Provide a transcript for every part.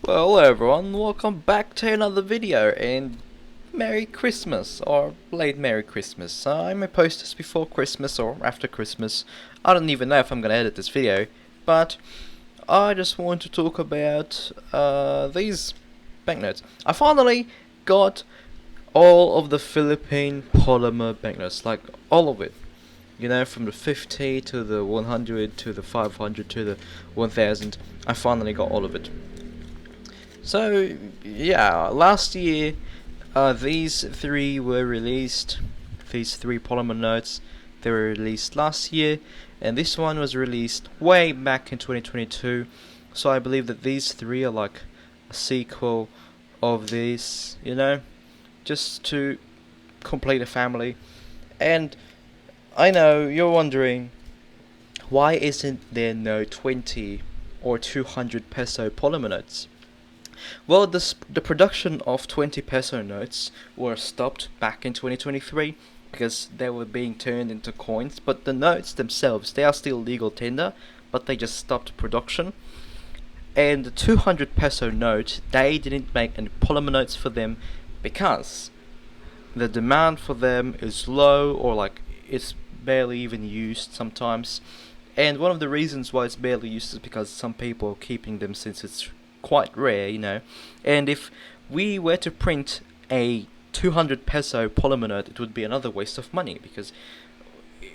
Well, hello everyone, welcome back to another video, and Merry Christmas, or late Merry Christmas. I may post this before Christmas or after Christmas. I don't even know if I'm gonna edit this video, but I just want to talk about these banknotes. I finally got all of the Philippine polymer banknotes, like all of it. You know, from the 50 to the 100 to the 500 to the 1000. I finally got all of it. So yeah, last year these three were released. These three polymer notes, they were released last year, and this one was released way back in 2022. So I believe that these three are like a sequel of this, you know, just to complete a family. And I know you're wondering, why isn't there no 20 or 200 peso polymer notes? Well, the production of 20 peso notes were stopped back in 2023 because they were being turned into coins, but the notes themselves, they are still legal tender, but they just stopped production. And the 200 peso note, they didn't make any polymer notes for them because the demand for them is low, or like it's barely even used sometimes. And one of the reasons why it's barely used is because some people are keeping them since it's quite rare, you know. And if we were to print a 200 peso polymer note, it would be another waste of money, because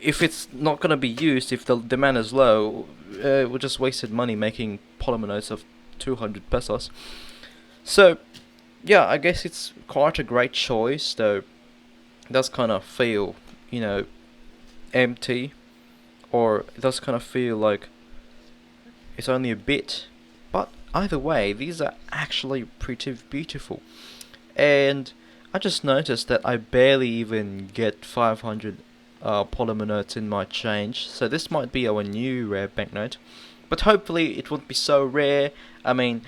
if it's not going to be used, if the demand is low, we're just wasted money making polymer notes of 200 pesos. So yeah, I guess it's quite a great choice, though it does kind of feel, you know, empty, or it does kind of feel like it's only a bit. But either way, these are actually pretty beautiful. And I just noticed that I barely even get 500 polymer notes in my change, so this might be our new rare banknote. But hopefully it won't be so rare. I mean,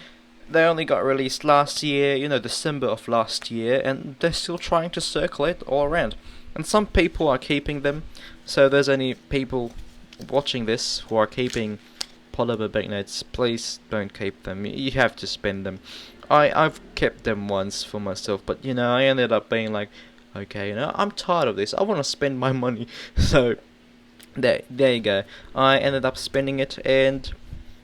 they only got released last year, you know, December of last year, and they're still trying to circulate all around. And some people are keeping them, so there's any people watching this who are keeping polymer banknotes, please don't keep them. You have to spend them. I've kept them once for myself, but you know, I ended up being like, okay, you know, I'm tired of this. I want to spend my money. So there you go. I ended up spending it, and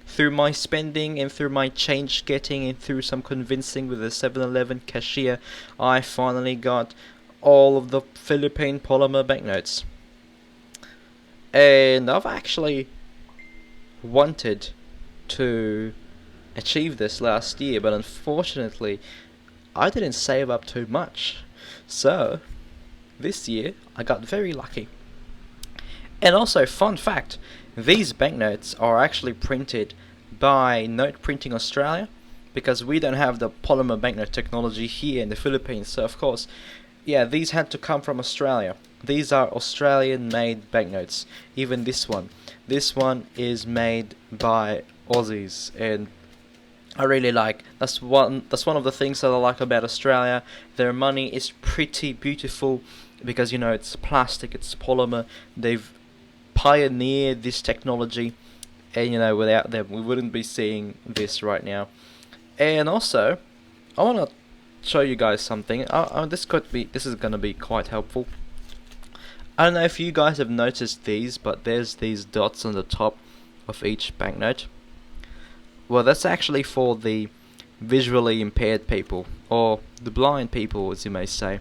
through my spending and through my change getting and through some convincing with the 7-Eleven cashier, I finally got all of the Philippine polymer banknotes. And I've actually wanted to achieve this last year, but unfortunately I didn't save up too much. So this year I got very lucky. And also, fun fact, these banknotes are actually printed by Note Printing Australia, because we don't have the polymer banknote technology here in the Philippines. So of course, yeah, these had to come from Australia. These are Australian made banknotes. Even this one. This one is made by Aussies, and I really like. That's one of the things that I like about Australia. Their money is pretty beautiful because, you know, it's plastic, it's polymer. They've pioneered this technology, and you know, without them we wouldn't be seeing this right now. And also, I want to show you guys something. This is gonna be quite helpful. I don't know if you guys have noticed these, but there's these dots on the top of each banknote. Well, that's actually for the visually impaired people, or the blind people, as you may say.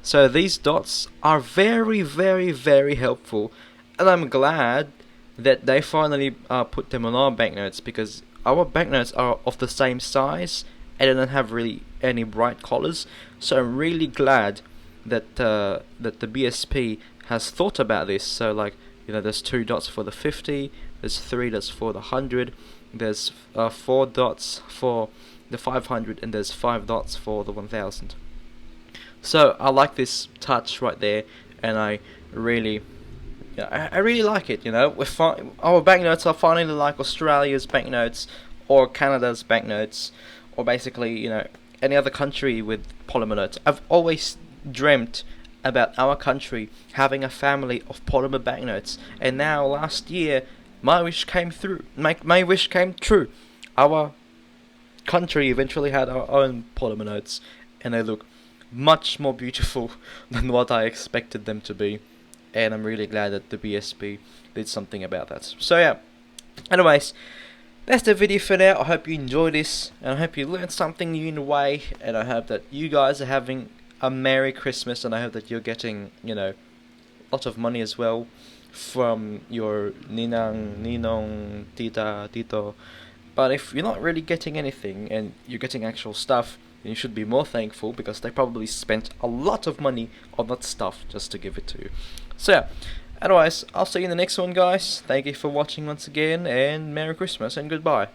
So these dots are very, very, very helpful, and I'm glad that they finally put them on our banknotes, because our banknotes are of the same size and they don't have really any bright colors. So I'm really glad that that the BSP has thought about this. So, like, you know, there's 2 dots for the 50, there's 3 dots for the 100, there's 4 dots for the 500, and there's 5 dots for the 1000. So I like this touch right there, and I really, I really like it. You know, our banknotes are finally like Australia's banknotes, or Canada's banknotes, or basically, you know, any other country with polymer notes. I've always dreamt about our country having a family of polymer banknotes, and now last year my wish came through. My wish came true. Our country eventually had our own polymer notes, and they look much more beautiful than what I expected them to be. And I'm really glad that the BSP did something about that. So yeah, anyways, that's the video for now. I hope you enjoyed this, and I hope you learned something new in a way, and I hope that you guys are having a Merry Christmas, and I hope that you're getting, a lot of money as well from your ninong, tita, tito. But if you're not really getting anything and you're getting actual stuff, then you should be more thankful, because they probably spent a lot of money on that stuff just to give it to you. So yeah, otherwise, I'll see you in the next one, guys. Thank you for watching once again, and Merry Christmas and goodbye.